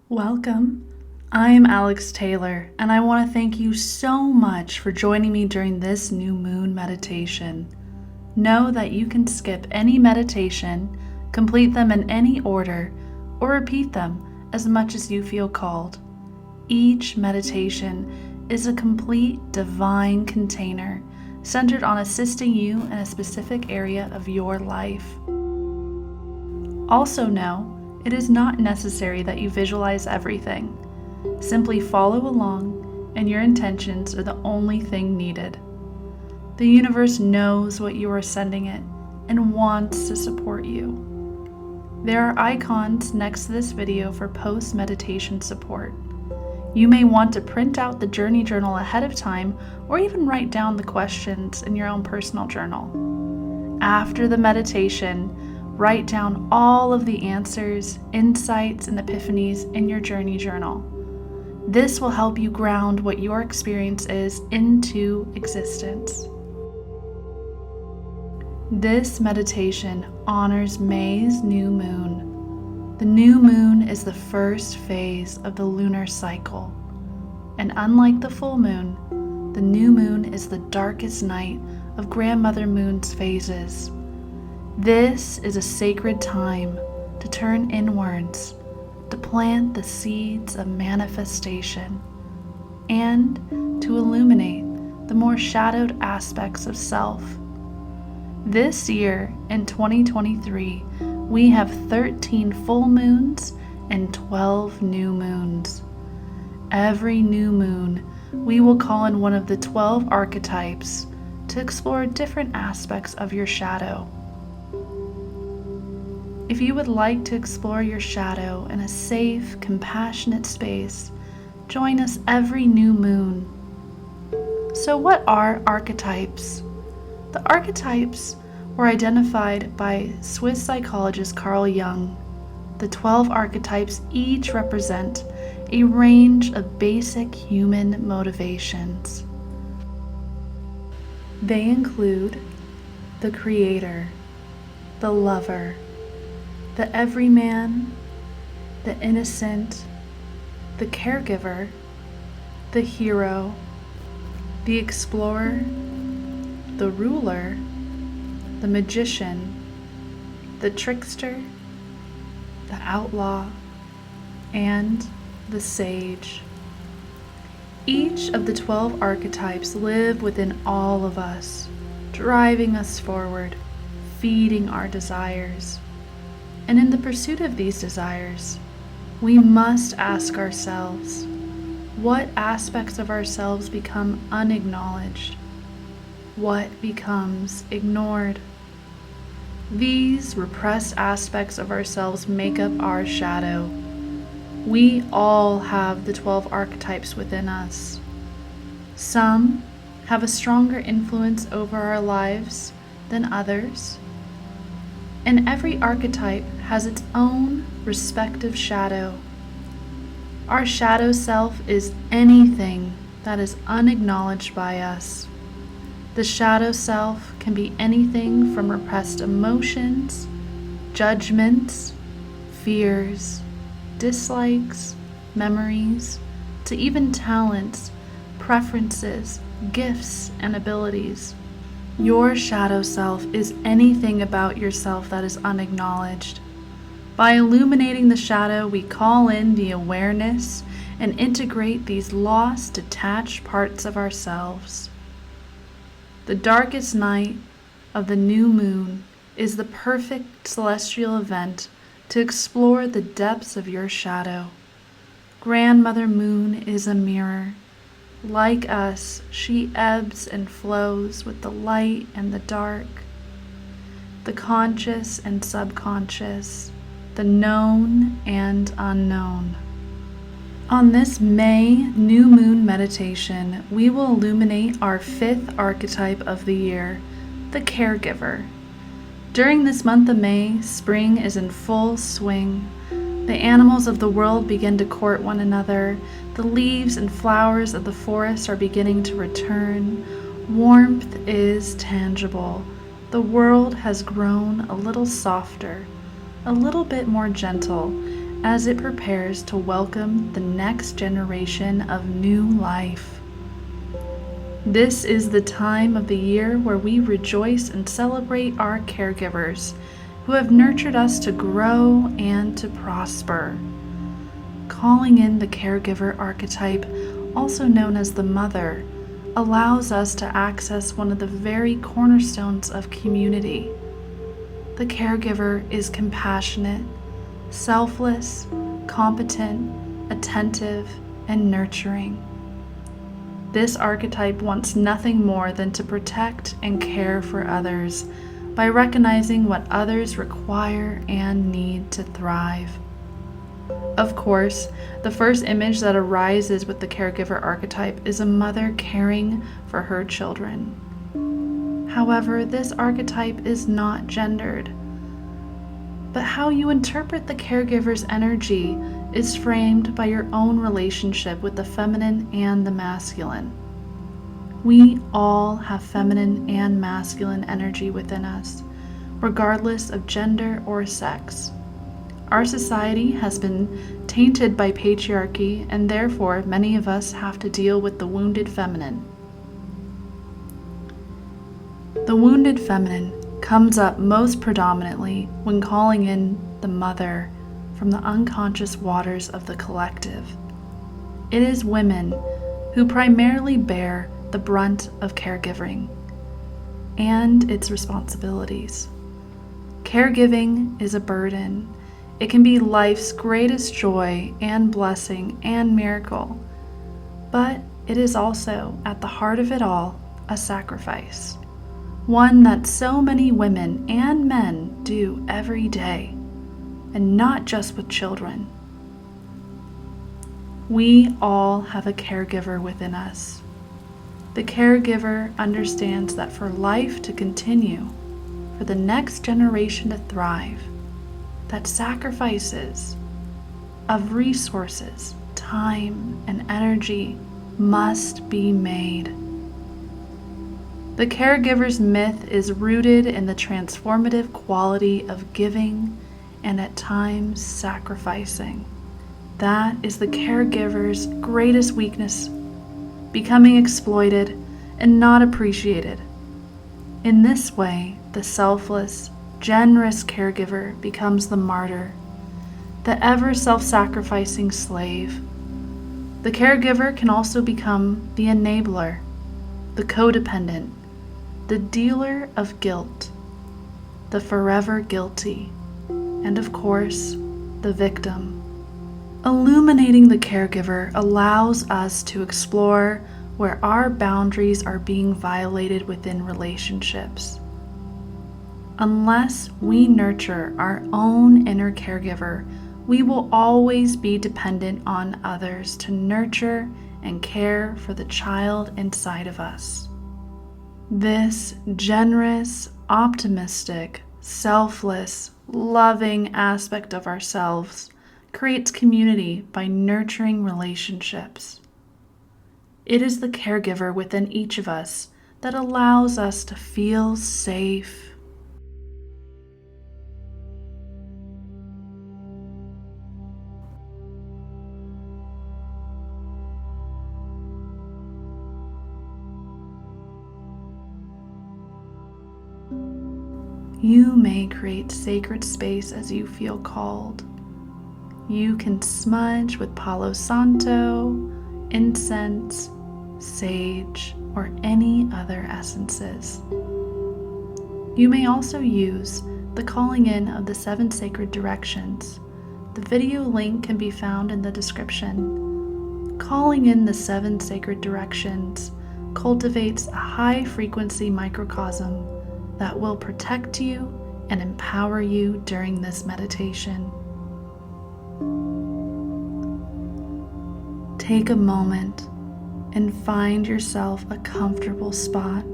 Welcome. I'm Alex Taylor, and I want to thank you so much for joining me during this new moon meditation. Know that you can skip any meditation, complete them in any order, or repeat them as much as you feel called. Each meditation is a complete divine container centered on assisting you in a specific area of your life. Also know, it is not necessary that you visualize everything. Simply follow along, and your intentions are the only thing needed. The universe knows what you are sending it and wants to support you. There are icons next to this video for post-meditation support. You may want to print out the journey journal ahead of time or even write down the questions in your own personal journal. After the meditation, write down all of the answers, insights, and epiphanies in your journey journal. This will help you ground what your experience is into existence. This meditation honors May's new moon. The new moon is the first phase of the lunar cycle, and unlike the full moon, the new moon is the darkest night of Grandmother Moon's phases. This is a sacred time to turn inwards, to plant the seeds of manifestation, and to illuminate the more shadowed aspects of self. This year, in 2023, we have 13 full moons and 12 new moons. Every new moon, we will call in one of the 12 archetypes to explore different aspects of your shadow. If you would like to explore your shadow in a safe, compassionate space, join us every new moon. So what are archetypes? The archetypes were identified by Swiss psychologist Carl Jung. The 12 archetypes each represent a range of basic human motivations. They include the creator, the lover, the everyman, the innocent, the caregiver, the hero, the explorer, the ruler, the magician, the trickster, the outlaw, and the sage. Each of the 12 archetypes live within all of us, driving us forward, feeding our desires. And in the pursuit of these desires, we must ask ourselves, what aspects of ourselves become unacknowledged? What becomes ignored? These repressed aspects of ourselves make up our shadow. We all have the 12 archetypes within us. Some have a stronger influence over our lives than others. And every archetype has its own respective shadow. Our shadow self is anything that is unacknowledged by us. The shadow self can be anything from repressed emotions, judgments, fears, dislikes, memories, to even talents, preferences, gifts, and abilities. Your shadow self is anything about yourself that is unacknowledged. By illuminating the shadow, we call in the awareness and integrate these lost, detached parts of ourselves. The darkest night of the new moon is the perfect celestial event to explore the depths of your shadow. Grandmother Moon is a mirror. Like us, she ebbs and flows with the light and the dark, the conscious and subconscious, the known and unknown. On this May new moon meditation, we will illuminate our 5th archetype of the year, the caregiver. During this month of May, spring is in full swing. The animals of the world begin to court one another. The leaves and flowers of the forest are beginning to return. Warmth is tangible. The world has grown a little softer, a little bit more gentle, as it prepares to welcome the next generation of new life. This is the time of the year where we rejoice and celebrate our caregivers who have nurtured us to grow and to prosper. Calling in the caregiver archetype, also known as the mother, allows us to access one of the very cornerstones of community. The caregiver is compassionate, selfless, competent, attentive, and nurturing. This archetype wants nothing more than to protect and care for others by recognizing what others require and need to thrive. Of course, the first image that arises with the caregiver archetype is a mother caring for her children. However, this archetype is not gendered, but how you interpret the caregiver's energy is framed by your own relationship with the feminine and the masculine. We all have feminine and masculine energy within us, regardless of gender or sex. Our society has been tainted by patriarchy, and therefore many of us have to deal with the wounded feminine. The wounded feminine comes up most predominantly when calling in the mother from the unconscious waters of the collective. It is women who primarily bear the brunt of caregiving and its responsibilities. Caregiving is a burden. It can be life's greatest joy and blessing and miracle, but it is also, at the heart of it all, a sacrifice, one that so many women and men do every day, and not just with children. We all have a caregiver within us. The caregiver understands that for life to continue, for the next generation to thrive, that sacrifices of resources, time, and energy must be made. The caregiver's myth is rooted in the transformative quality of giving and at times sacrificing. That is the caregiver's greatest weakness, becoming exploited and not appreciated. In this way, the selfless, generous caregiver becomes the martyr, the ever self-sacrificing slave. The caregiver can also become the enabler, the codependent, the dealer of guilt, the forever guilty, and of course, the victim. Illuminating the caregiver allows us to explore where our boundaries are being violated within relationships. Unless we nurture our own inner caregiver, we will always be dependent on others to nurture and care for the child inside of us. This generous, optimistic, selfless, loving aspect of ourselves creates community by nurturing relationships. It is the caregiver within each of us that allows us to feel safe. You may create sacred space as you feel called. You can smudge with Palo Santo, incense, sage, or any other essences. You may also use the calling in of the 7 sacred directions. The video link can be found in the description. Calling in the 7 sacred directions cultivates a high-frequency microcosm that will protect you and empower you during this meditation. Take a moment and find yourself a comfortable spot.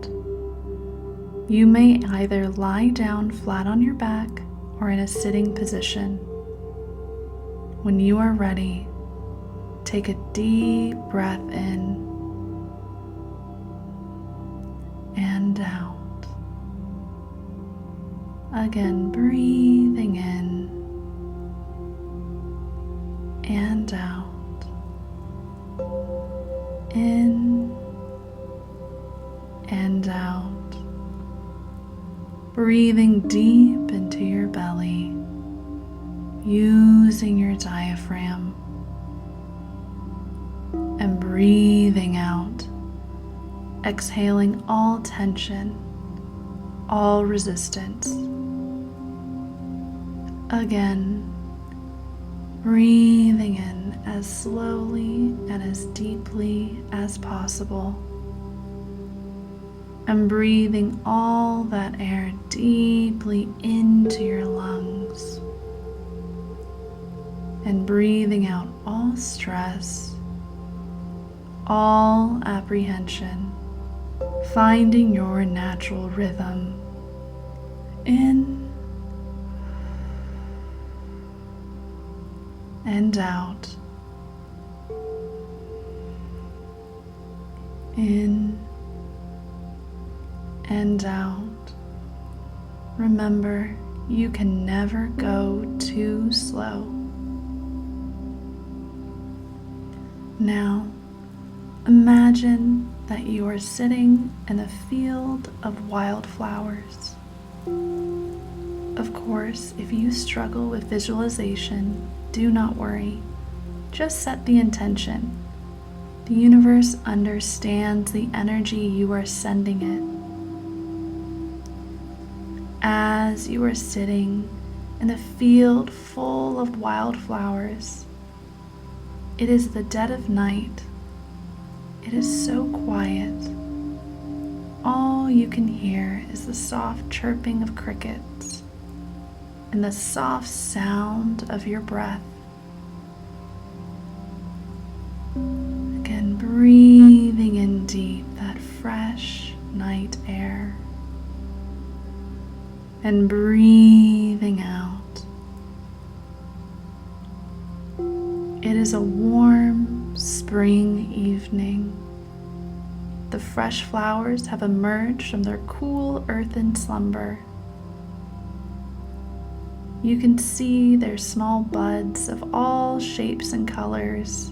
You may either lie down flat on your back or in a sitting position. When you are ready, take a deep breath in and out. Again, breathing in and out. In and out. Breathing deep into your belly, using your diaphragm, and breathing out, exhaling all tension, all resistance. Again, breathing in as slowly and as deeply as possible, and breathing all that air deeply into your lungs, and breathing out all stress, all apprehension, finding your natural rhythm. In and out. In and out. Remember, you can never go too slow. Now, imagine that you are sitting in a field of wildflowers. Of course, if you struggle with visualization, do not worry. Just set the intention. The universe understands the energy you are sending it. As you are sitting in a field full of wildflowers, it is the dead of night. It is so quiet. All you can hear is the soft chirping of crickets and the soft sound of your breath. Again, breathing in deep that fresh night air and breathing out. It is a warm spring evening. The fresh flowers have emerged from their cool earthen slumber. You can see their small buds of all shapes and colors,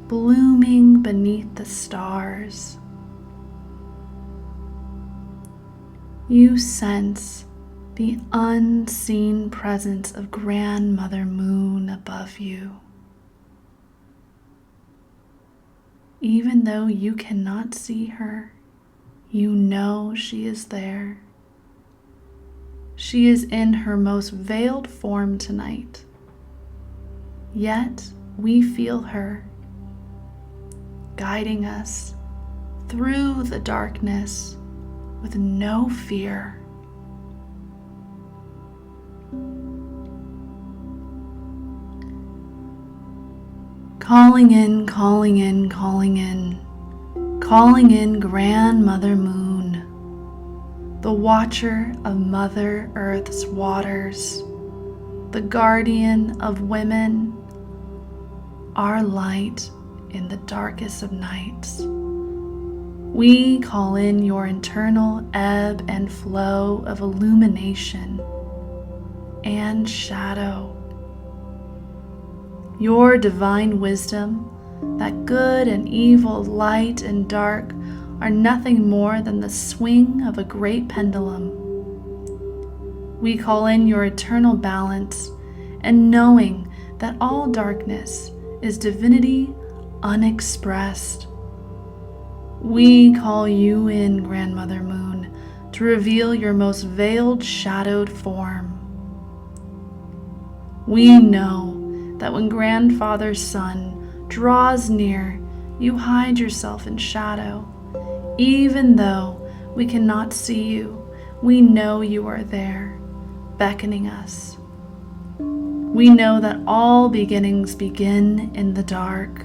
blooming beneath the stars. You sense the unseen presence of Grandmother Moon above you. Even though you cannot see her, you know she is there. She is in her most veiled form tonight. Yet we feel her, guiding us through the darkness with no fear. Calling in, calling in, calling in, calling in Grandmother Moon, the watcher of Mother Earth's waters, the guardian of women, our light in the darkest of nights. We call in your internal ebb and flow of illumination and shadow, your divine wisdom that good and evil, light and dark are nothing more than the swing of a great pendulum. We call in your eternal balance, and knowing that all darkness is divinity unexpressed. We call you in, Grandmother Moon, to reveal your most veiled, shadowed form. We know that when Grandfather's Sun draws near, you hide yourself in shadow. Even though we cannot see you, we know you are there, beckoning us. We know that all beginnings begin in the dark.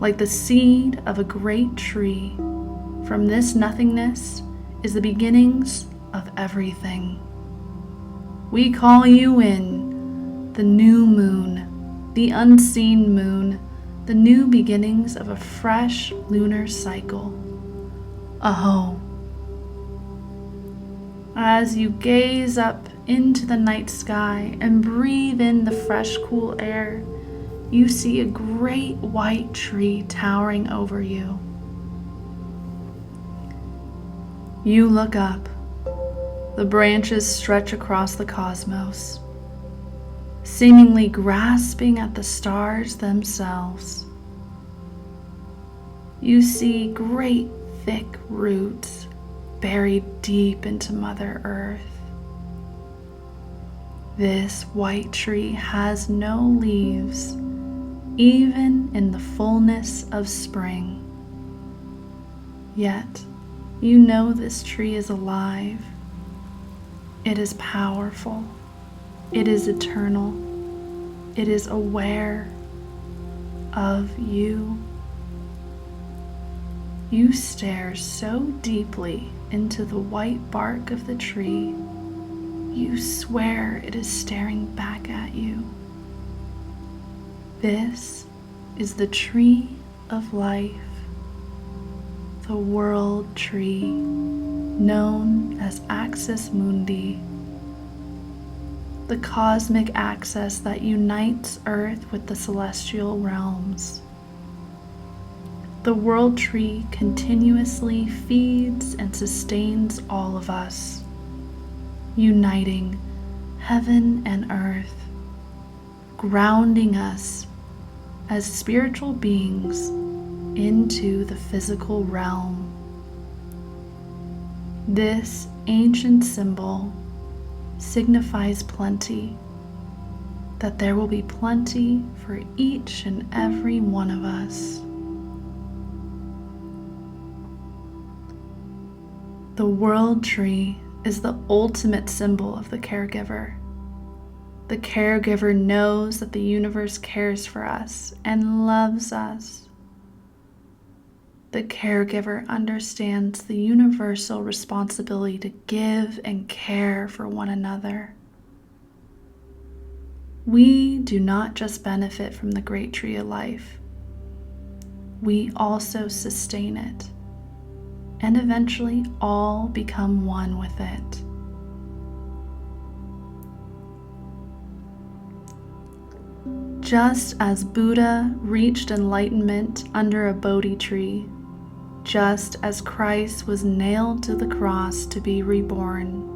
Like the seed of a great tree, from this nothingness is the beginnings of everything. We call you in, the new moon, the unseen moon, the new beginnings of a fresh lunar cycle. Aho. As you gaze up into the night sky and breathe in the fresh, cool air, you see a great white tree towering over you. You look up. The branches stretch across the cosmos, seemingly grasping at the stars themselves. You see great thick roots buried deep into Mother Earth. This white tree has no leaves, even in the fullness of spring. Yet, you know this tree is alive. It is powerful. It is eternal. It is aware of you. You stare so deeply into the white bark of the tree, you swear it is staring back at you. This is the tree of life, the world tree, known as Axis Mundi, the cosmic axis that unites Earth with the celestial realms. The world tree continuously feeds and sustains all of us, uniting heaven and earth, grounding us as spiritual beings into the physical realm. This ancient symbol signifies plenty, that there will be plenty for each and every one of us. The world tree is the ultimate symbol of the caregiver. The caregiver knows that the universe cares for us and loves us. The caregiver understands the universal responsibility to give and care for one another. We do not just benefit from the great tree of life. We also sustain it, and eventually all become one with it. Just as Buddha reached enlightenment under a Bodhi tree, just as Christ was nailed to the cross to be reborn,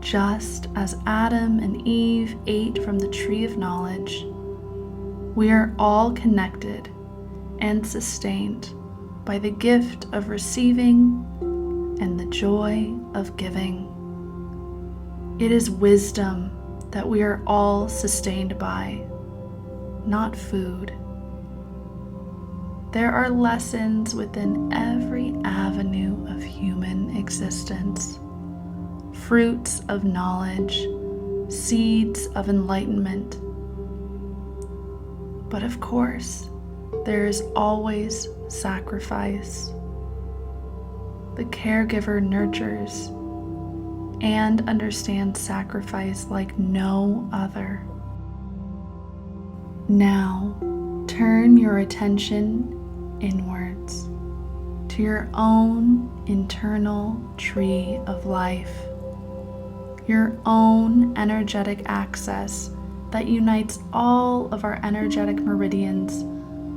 just as Adam and Eve ate from the tree of knowledge, we are all connected and sustained by the gift of receiving and the joy of giving. It is wisdom that we are all sustained by, not food. There are lessons within every avenue of human existence, fruits of knowledge, seeds of enlightenment. But of course, there is always sacrifice. The caregiver nurtures and understands sacrifice like no other. Now, turn your attention inwards to your own internal tree of life, your own energetic axis that unites all of our energetic meridians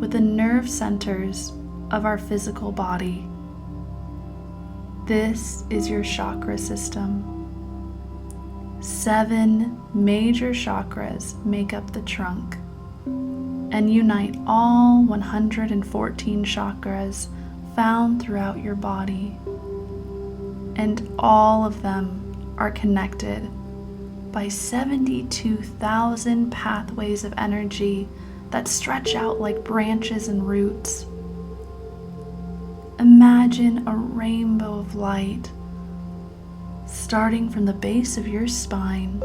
with the nerve centers of our physical body. This is your chakra system. 7 major chakras make up the trunk and unite all 114 chakras found throughout your body. And all of them are connected by 72,000 pathways of energy that stretch out like branches and roots. Imagine a rainbow of light starting from the base of your spine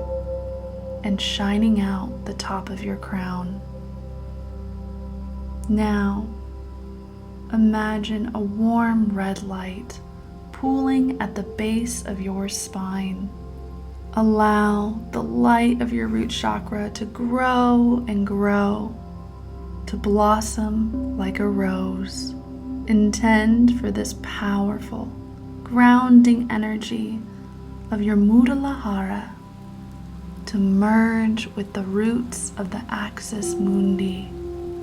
and shining out the top of your crown. Now, imagine a warm red light pooling at the base of your spine. Allow the light of your root chakra to grow and grow, to blossom like a rose. Intend for this powerful, grounding energy of your Muladhara to merge with the roots of the axis mundi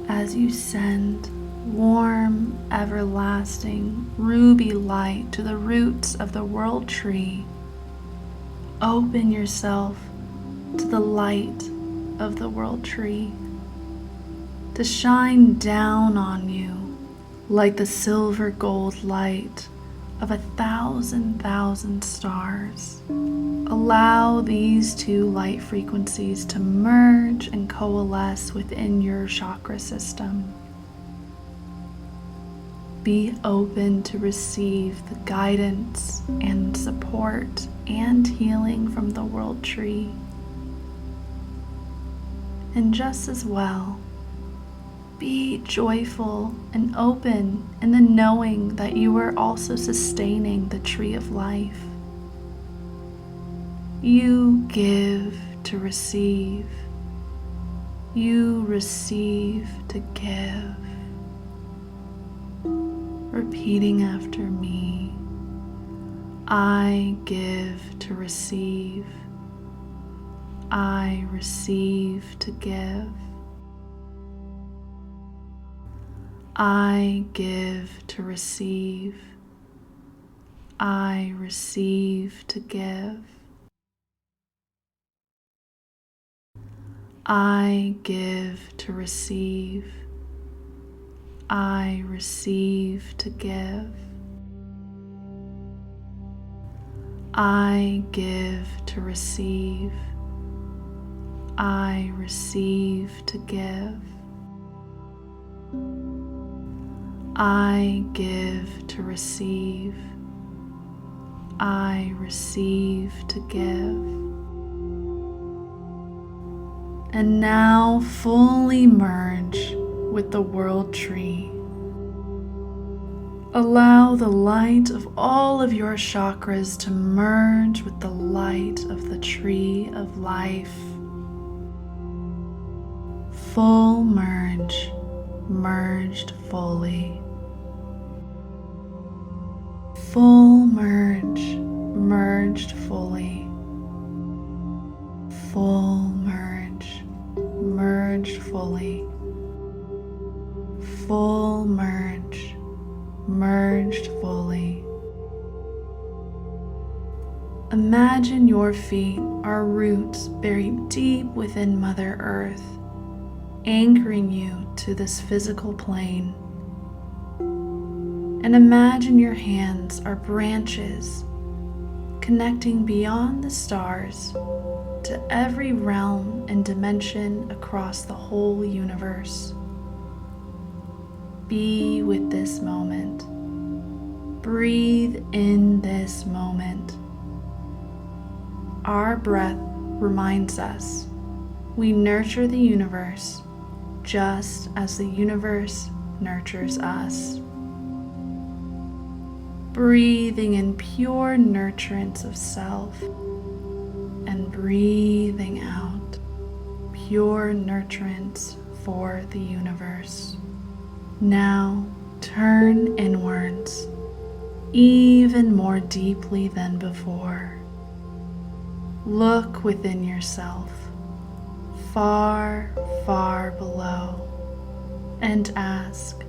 as you send warm, everlasting, ruby light to the roots of the world tree. Open yourself to the light of the world tree to shine down on you like the silver gold light of 1,000,000 stars. Allow these two light frequencies to merge and coalesce within your chakra system. Be open to receive the guidance and support and healing from the world tree. And just as well, be joyful and open in the knowing that you are also sustaining the tree of life. You give to receive. You receive to give. Repeating after me, I give to receive. I receive to give. I give to receive. I receive to give. I give to receive. I receive to give. I give to receive. I receive to give. I give to receive. I receive to give. And now fully merge with the world tree. Allow the light of all of your chakras to merge with the light of the tree of life. Full merge, merged fully. Full merge, merged fully. Full merge, merged fully. Full merge, merged fully. Imagine your feet are roots buried deep within Mother Earth, anchoring you to this physical plane. And imagine your hands are branches connecting beyond the stars to every realm and dimension across the whole universe. Be with this moment. Breathe in this moment. Our breath reminds us we nurture the universe just as the universe nurtures us. Breathing in pure nurturance of self and breathing out pure nurturance for the universe. Now turn inwards even more deeply than before. Look within yourself, far, far below, and ask,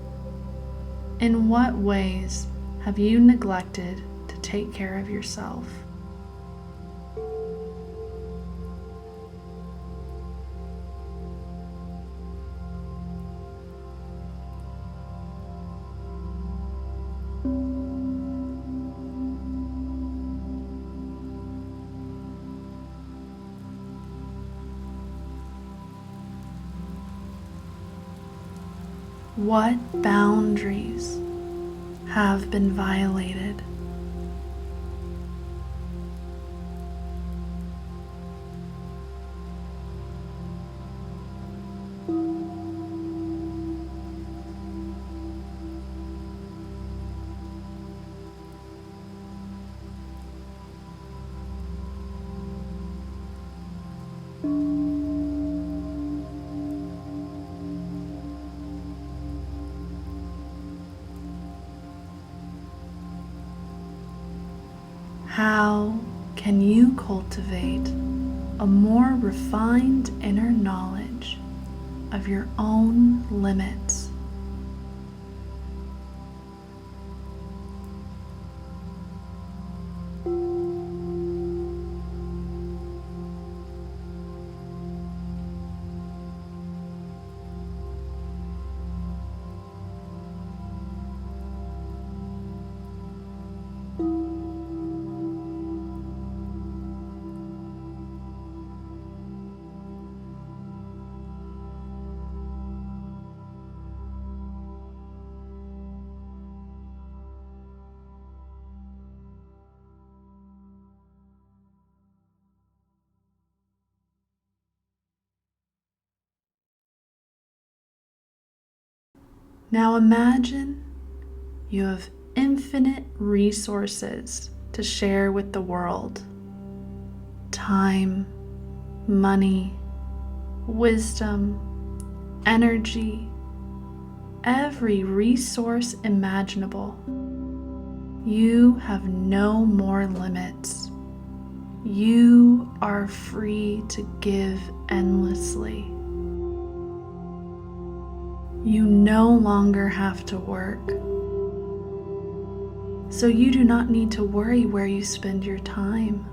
in what ways have you neglected to take care of yourself? What boundaries have been violated? How can you cultivate a more refined inner knowledge of your own limits. Now imagine you have infinite resources to share with the world. Time, money, wisdom, energy, every resource imaginable. You have no more limits. You are free to give endlessly. You no longer have to work, so you do not need to worry where you spend your time.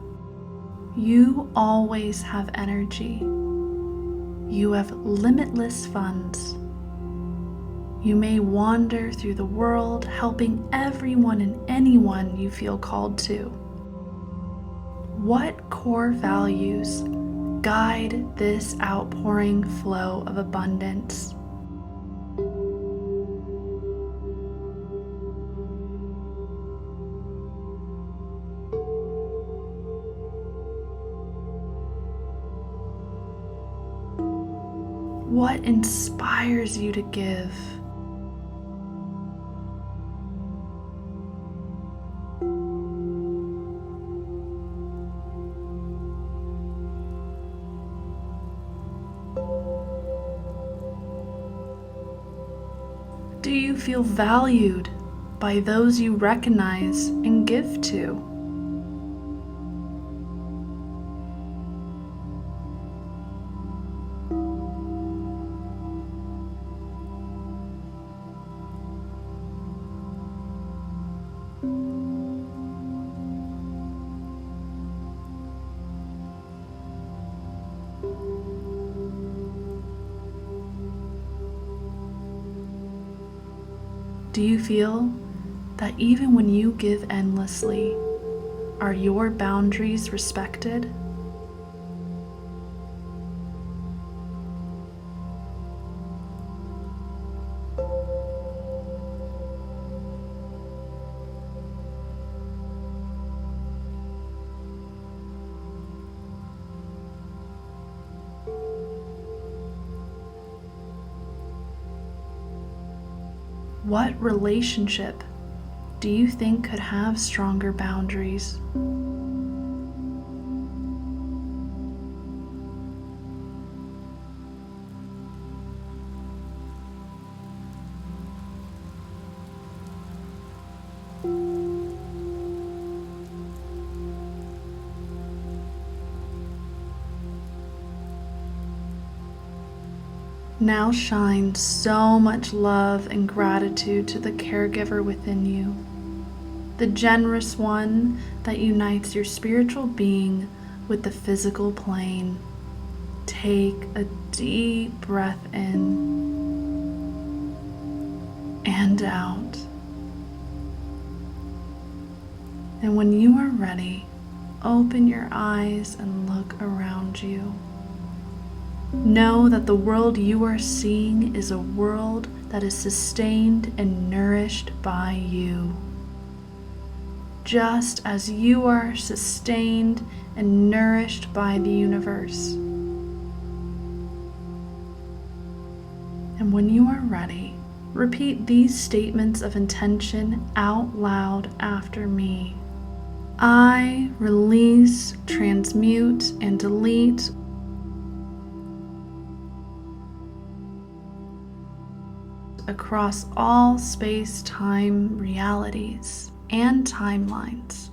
You always have energy. You have limitless funds. You may wander through the world helping everyone and anyone you feel called to. What core values guide this outpouring flow of abundance? What inspires you to give? Do you feel valued by those you recognize and give to? Do you feel that even when you give endlessly, are your boundaries respected? What relationship do you think could have stronger boundaries? Now shine so much love and gratitude to the caregiver within you, the generous one that unites your spiritual being with the physical plane. Take a deep breath in and out. And when you are ready, open your eyes and look around you. Know that the world you are seeing is a world that is sustained and nourished by you. Just as you are sustained and nourished by the universe. And when you are ready, repeat these statements of intention out loud after me. I release, transmute, and delete across all space-time realities and timelines.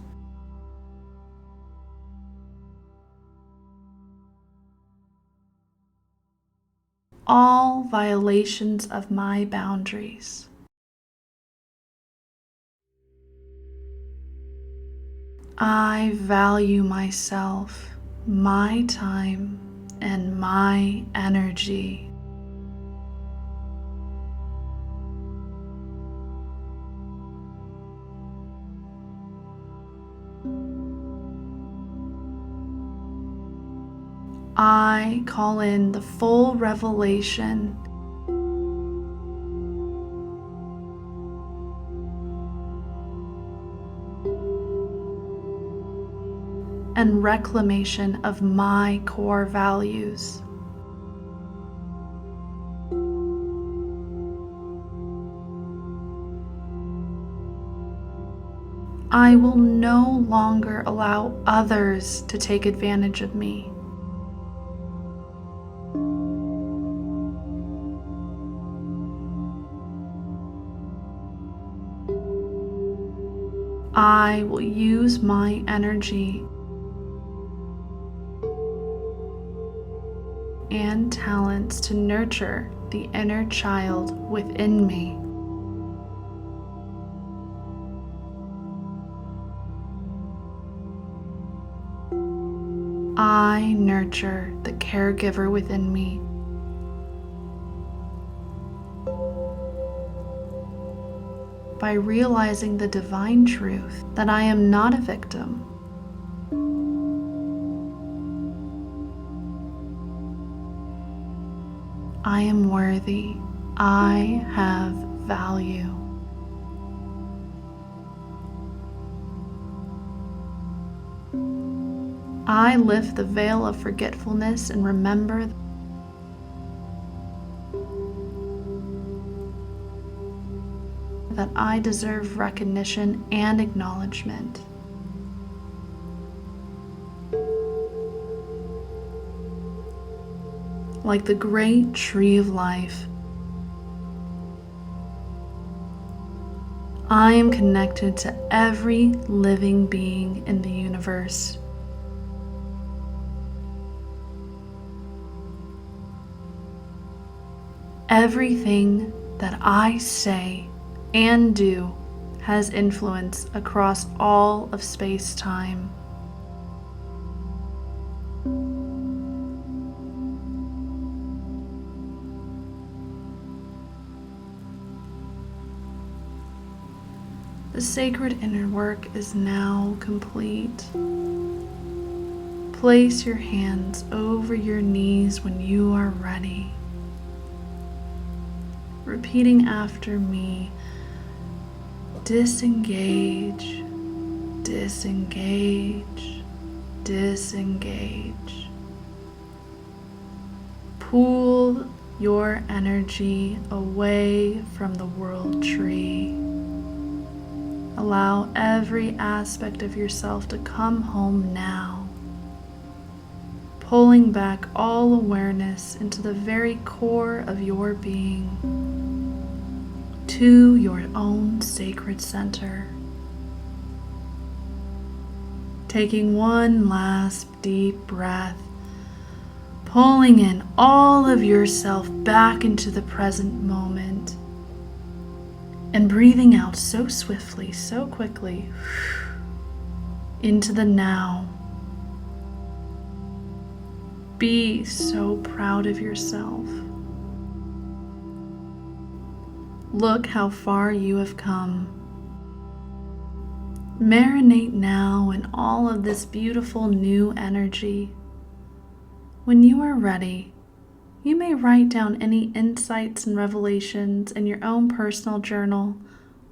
all violations of my boundaries. I value myself, my time, and my energy. I call in the full revelation and reclamation of my core values. I will no longer allow others to take advantage of me. I will use my energy and talents to nurture the inner child within me. I nurture the caregiver within me. By realizing the divine truth that I am not a victim. I am worthy. I have value. I lift the veil of forgetfulness and remember that I deserve recognition and acknowledgement. Like the great tree of life, I am connected to every living being in the universe. Everything that I say and do has influence across all of space-time. The sacred inner work is now complete. Place your hands over your knees when you are ready. Repeating after me, disengage, disengage, disengage. Pull your energy away from the world tree. Allow every aspect of yourself to come home now, pulling back all awareness into the very core of your being, to your own sacred center. Taking one last deep breath, pulling in all of yourself back into the present moment, and breathing out so swiftly, so quickly, into the now. Be so proud of yourself. Look how far you have come. Marinate now in all of this beautiful new energy. When you are ready, you may write down any insights and revelations in your own personal journal,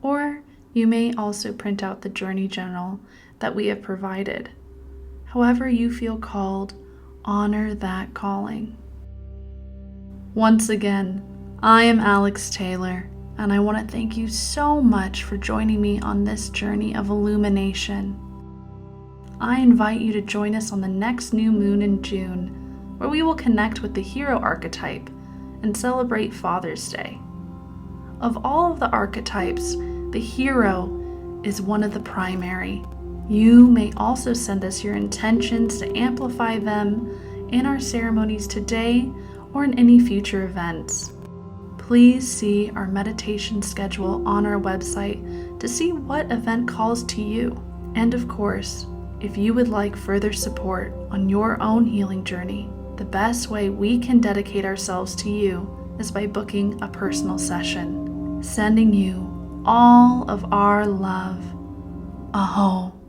or you may also print out the journey journal that we have provided. However you feel called, honor that calling. Once again, I am Alex Taylor, and I want to thank you so much for joining me on this journey of illumination. I invite you to join us on the next new moon in June, where we will connect with the hero archetype and celebrate Father's Day. Of all of the archetypes, the hero is one of the primary. You may also send us your intentions to amplify them in our ceremonies today or in any future events. Please see our meditation schedule on our website to see what event calls to you. And of course, if you would like further support on your own healing journey, the best way we can dedicate ourselves to you is by booking a personal session. Sending you all of our love. Aho.